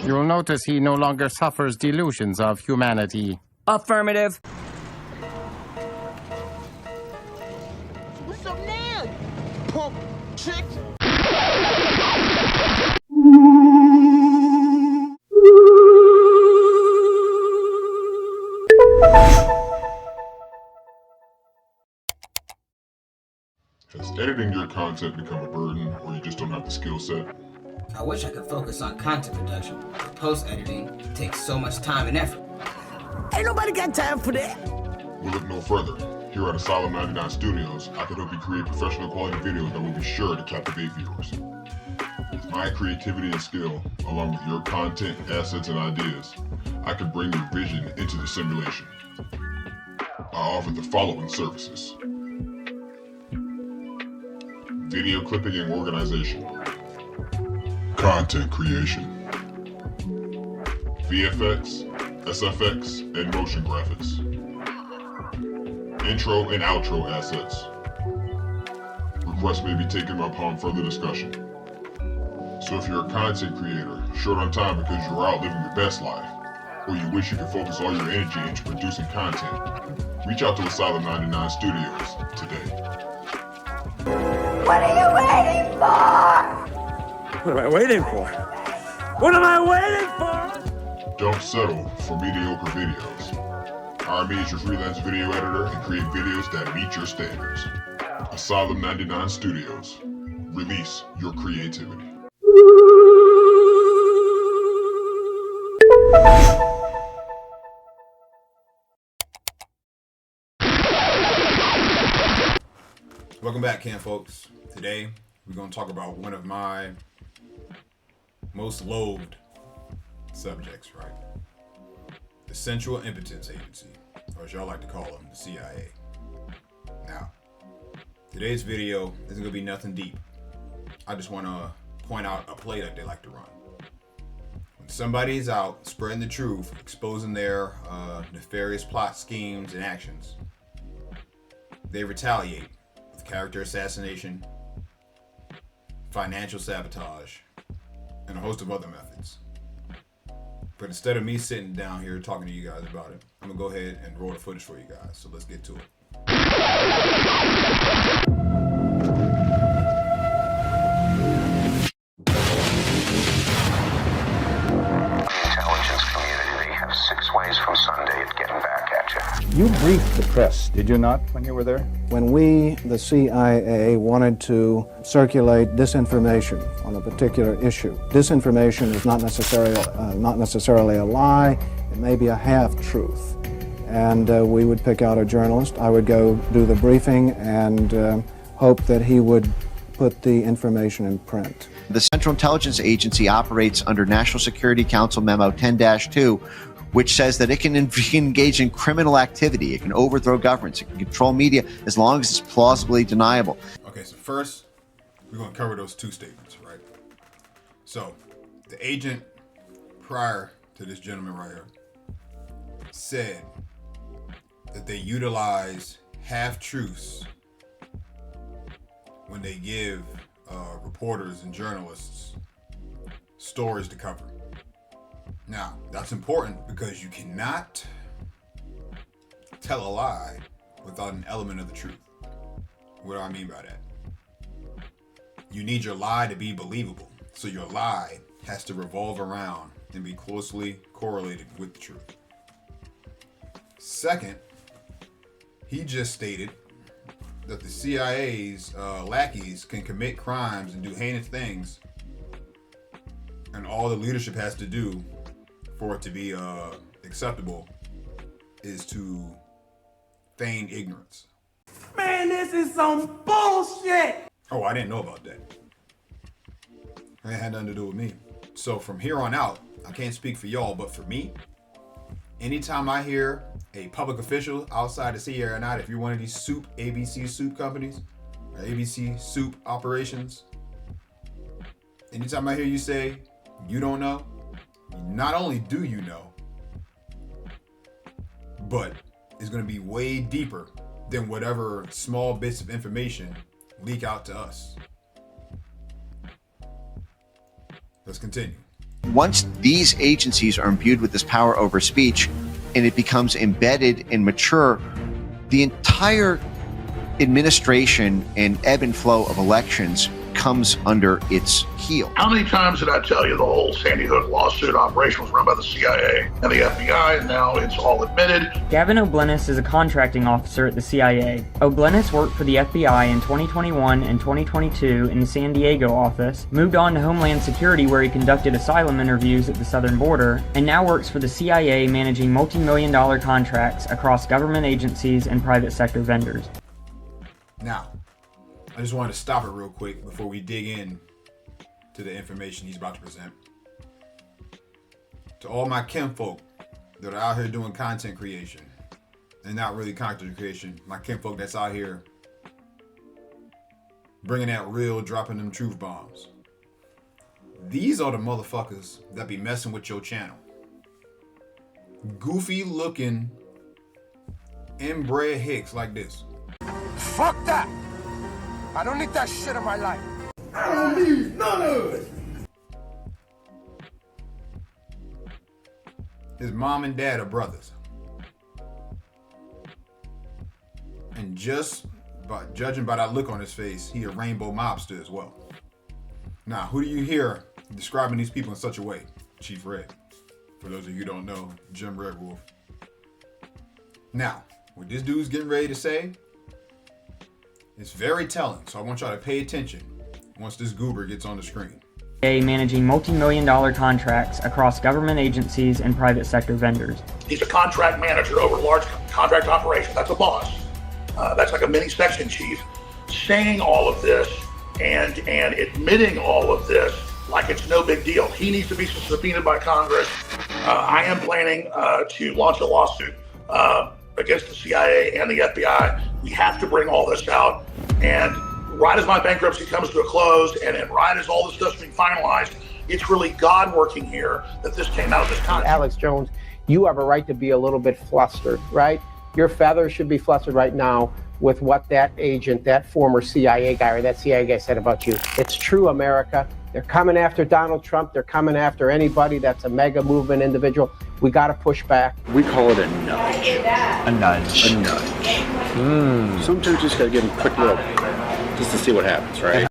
You'll notice he no longer suffers delusions of humanity. Affirmative. What's up now, you punk chick? Has editing your content become a burden, or you just don't have the skill set? I wish I could focus on content production, but post-editing takes so much time and effort. Ain't nobody got time for that. We'll look no further. Here at Asylum 99 Studios, I can help you create professional quality videos that will be sure to captivate viewers. With my creativity and skill, along with your content, assets, and ideas, I can bring your vision into the simulation. I offer the following services: video clipping and organization, content creation, VFX, SFX, and motion graphics, intro and outro assets. Requests may be taken upon further discussion. So if you're a content creator, short on time because you're out living your best life, or you wish you could focus all your energy into producing content, reach out to Asylum 99 Studios today. What are you waiting for? What am I waiting for? What am I waiting for? Don't settle for mediocre videos. Hire me as your freelance video editor and create videos that meet your standards. Asylum 99 Studios. Release your creativity. Welcome back, Camp folks. Today, we're going to talk about one of my most loathed subjects, right? The Central Impotence Agency, or as y'all like to call them, the CIA. Now, today's video isn't going to be nothing deep. I just want to point out a play that they like to run. When somebody's out spreading the truth, exposing their nefarious plot schemes and actions, they retaliate with character assassination, financial sabotage, and a host of other methods. But instead of me sitting down here talking to you guys about it, I'm gonna go ahead and roll the footage for you guys. So let's get to it. Intelligence community, they have 6 ways from Sunday at getting back at you. You briefed the press, did you not, when you were there? When we, the CIA, wanted to circulate disinformation on a particular issue, disinformation is not necessarily a lie, it may be a half-truth. And we would pick out a journalist, I would go do the briefing and hope that he would put the information in print. The Central Intelligence Agency operates under National Security Council Memo 10-2, which says that it can engage in criminal activity, it can overthrow governments, it can control media as long as it's plausibly deniable. Okay, so first, we're going to cover those two statements, right? So, the agent prior to this gentleman right here said that they utilize half-truths when they give reporters and journalists stories to cover. Now, that's important because you cannot tell a lie without an element of the truth. What do I mean by that? You need your lie to be believable. So your lie has to revolve around and be closely correlated with the truth. Second, he just stated that the CIA's lackeys can commit crimes and do heinous things, and all the leadership has to do for it to be acceptable is to feign ignorance. Man, this is some bullshit. Oh, I didn't know about that. That had nothing to do with me. So from here on out, I can't speak for y'all, but for me, anytime I hear a public official outside the CIA or not, if you're one of these ABC soup companies, or ABC soup operations, anytime I hear you say, you don't know, not only do you know, but it's going to be way deeper than whatever small bits of information leak out to us. Let's continue. Once these agencies are imbued with this power over speech and it becomes embedded and mature, the entire administration and ebb and flow of elections comes under its heel. How many times did I tell you the whole Sandy Hook lawsuit operation was run by the CIA and the FBI, and now it's all admitted? Gavin O'Blennis is a contracting officer at the CIA. O'Blennis worked for the FBI in 2021 and 2022 in the San Diego office, moved on to Homeland Security where he conducted asylum interviews at the southern border, and now works for the CIA managing multi-million-dollar contracts across government agencies and private sector vendors. Now, I just wanted to stop it real quick before we dig in to the information he's about to present. To all my kinfolk that are out here doing content creation, and not really content creation, my kinfolk that's out here bringing that real, dropping them truth bombs. These are the motherfuckers that be messing with your channel. Goofy looking inbred hicks like this. Fuck that! I don't need that shit in my life. I don't need none of it. His mom and dad are brothers. And just by judging by that look on his face, he a rainbow mobster as well. Now, who do you hear describing these people in such a way? Chief Red. For those of you who don't know, Jim RedWolf. Now, what this dude's getting ready to say, it's very telling, so I want y'all to pay attention once this goober gets on the screen. Managing multi-million-dollar contracts across government agencies and private sector vendors. He's a contract manager over large contract operations. That's a boss. That's like a mini section chief. Saying all of this and admitting all of this like it's no big deal. He needs to be subpoenaed by Congress. I am planning to launch a lawsuit against the CIA and the FBI. We have to bring all this out. And right as my bankruptcy comes to a close and right as all this stuff's being finalized, it's really God working here that this came out of this contract. Alex Jones, you have a right to be a little bit flustered, right? Your feathers should be flustered right now with what that agent, that former CIA guy or that CIA guy said about you. It's true, America. They're coming after Donald Trump. They're coming after anybody that's a mega movement individual. We got to push back. We call it a nudge. A nudge. A nudge. Sometimes you just got to give them a quick little, just to see what happens, right?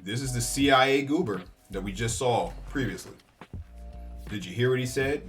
This is the CIA goober that we just saw previously. Did you hear what he said?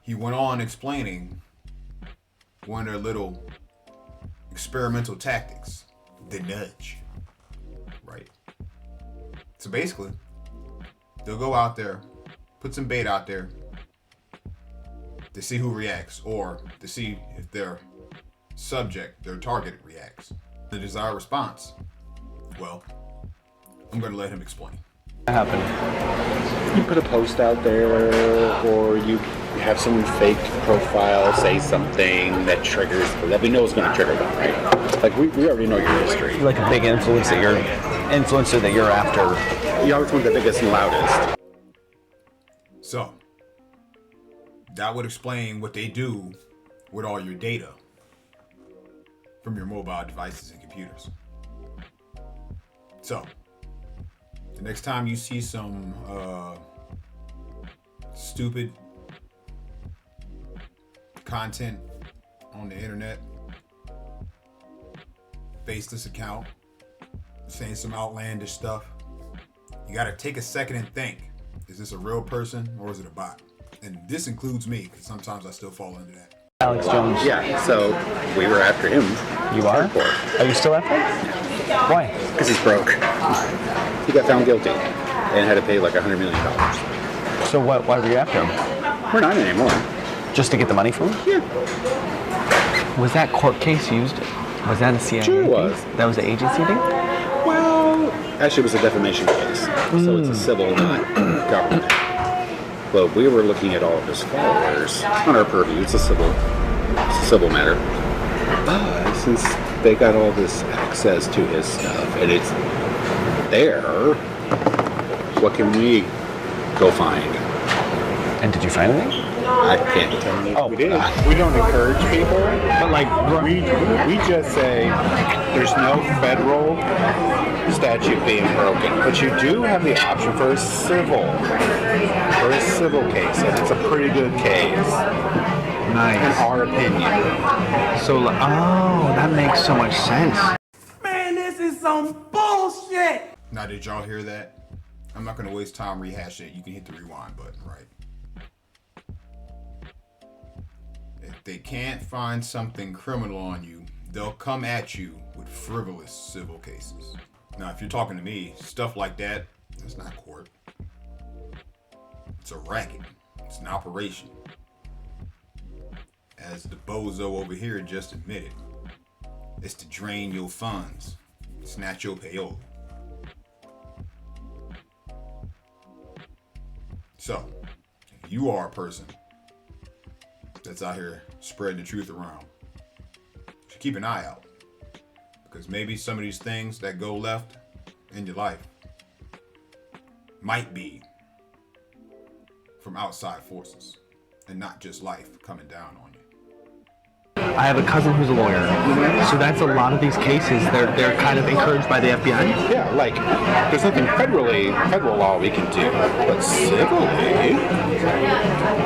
He went on explaining one of their little experimental tactics, the nudge, right? So basically, they'll go out there, put some bait out there to see who reacts, or to see if their subject, their target, reacts. The desired response, well, I'm going to let him explain. What happened? You put a post out there, or you have some fake profile say something that triggers, that we know is going to trigger them, right? Like we already know your history. Like a big influencer that you're after. You always want the biggest and loudest. So, that would explain what they do with all your data from your mobile devices and computers. So, the next time you see some stupid content on the internet, faceless account, saying some outlandish stuff, you gotta take a second and think, is this a real person or is it a bot? And this includes me, because sometimes I still fall into that. Alex Jones. Yeah, so we were after him. You are? Are you still after him? Why? Because he's broke. He got found guilty and had to pay like $100 million. So why were you after him? We're not anymore. Just to get the money from him? Yeah. Was that court case used? Was that a CIA Sure thing? was. That was an agency thing? Well, actually it was a defamation case. So it's a civil, not government. But we were looking at all of his followers on our purview. It's a civil matter. But since they got all this access to his stuff and it's there, what can we go find? And did you find anything? I can't tell you. Oh, we did. We don't encourage people, but like we just say there's no federal statute being broken, but you do have the option for a civil case, and it's a pretty good case. Nice. In our opinion. So, oh, that makes so much sense. Man, this is some bullshit. Now, did y'all hear that? I'm not gonna waste time rehashing it. You can hit the rewind button, right? If they can't find something criminal on you, they'll come at you with frivolous civil cases. Now, if you're talking to me, stuff like that, that's not court. It's a racket. It's an operation. As the bozo over here just admitted, it's to drain your funds, snatch your payola. So, if you are a person that's out here spreading the truth around, you should keep an eye out. Because maybe some of these things that go left in your life might be from outside forces and not just life coming down on you. I have a cousin who's a lawyer, so that's a lot of these cases. They're kind of encouraged by the FBI. Yeah, like there's nothing federal law we can do, but civilly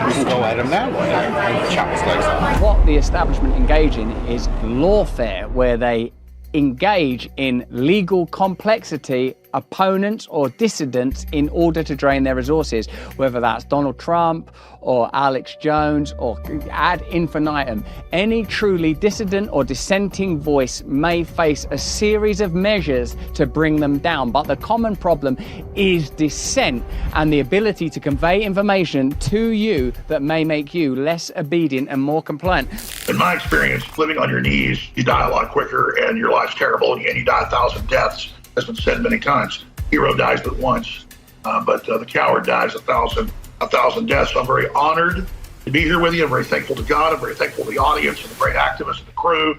we can go at him that way and chop his legs off. What the establishment engage in is lawfare, where they engage in legal complexity, opponents or dissidents, in order to drain their resources, whether that's Donald Trump or Alex Jones or ad infinitum. Any truly dissident or dissenting voice may face a series of measures to bring them down, but the common problem is dissent and the ability to convey information to you that may make you less obedient and more compliant. In my experience, living on your knees, you die a lot quicker and your life's terrible and you die 1,000 deaths. Has been said many times. Hero dies but once, but the coward dies 1,000 deaths. So I'm very honored to be here with you. I'm very thankful to God. I'm very thankful to the audience and the great activists and the crew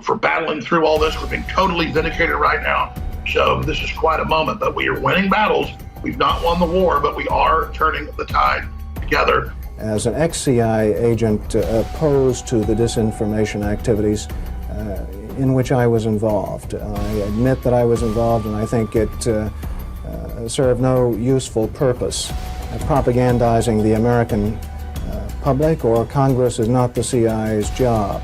for battling through all this. We're being totally vindicated right now. So this is quite a moment, but we are winning battles. We've not won the war, but we are turning the tide together. As an ex-CIA agent opposed to the disinformation activities in which I was involved. I admit that I was involved, and I think it served no useful purpose. Propagandizing the American public or Congress is not the CIA's job.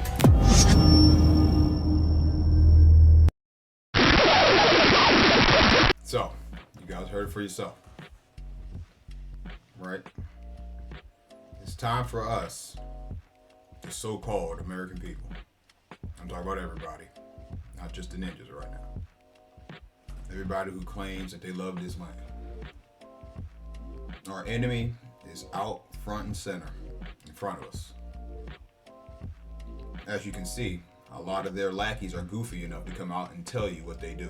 So, you guys heard it for yourself, right? It's time for us, the so-called American people. I'm talking about everybody, not just the ninjas right now. Everybody who claims that they love this land. Our enemy is out front and center in front of us. As you can see, a lot of their lackeys are goofy enough to come out and tell you what they do.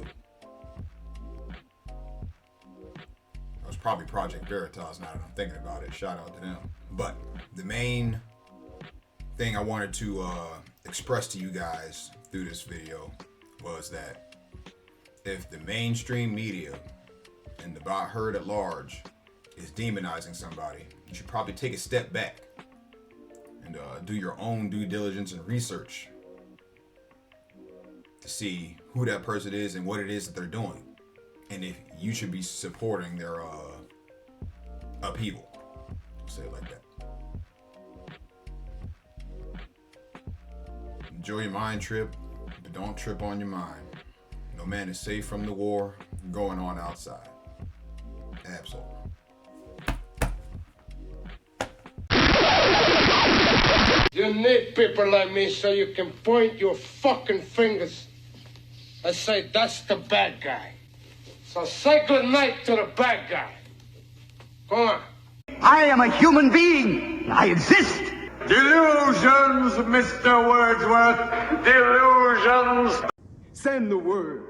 That was probably Project Veritas, now that I'm thinking about it. Shout out to them. But the main thing I wanted to express to you guys through this video was that if the mainstream media and the herd at large is demonizing somebody, you should probably take a step back and do your own due diligence and research to see who that person is and what it is that they're doing, and if you should be supporting their upheaval. I'll say it like that. Enjoy your mind trip, but don't trip on your mind. No man is safe from the war going on outside. Absolutely. You need people like me so you can point your fucking fingers and say, that's the bad guy. So say good night to the bad guy. Go on. I am a human being. I exist. Delusions, Mr. Wordsworth. Delusions. Send the word.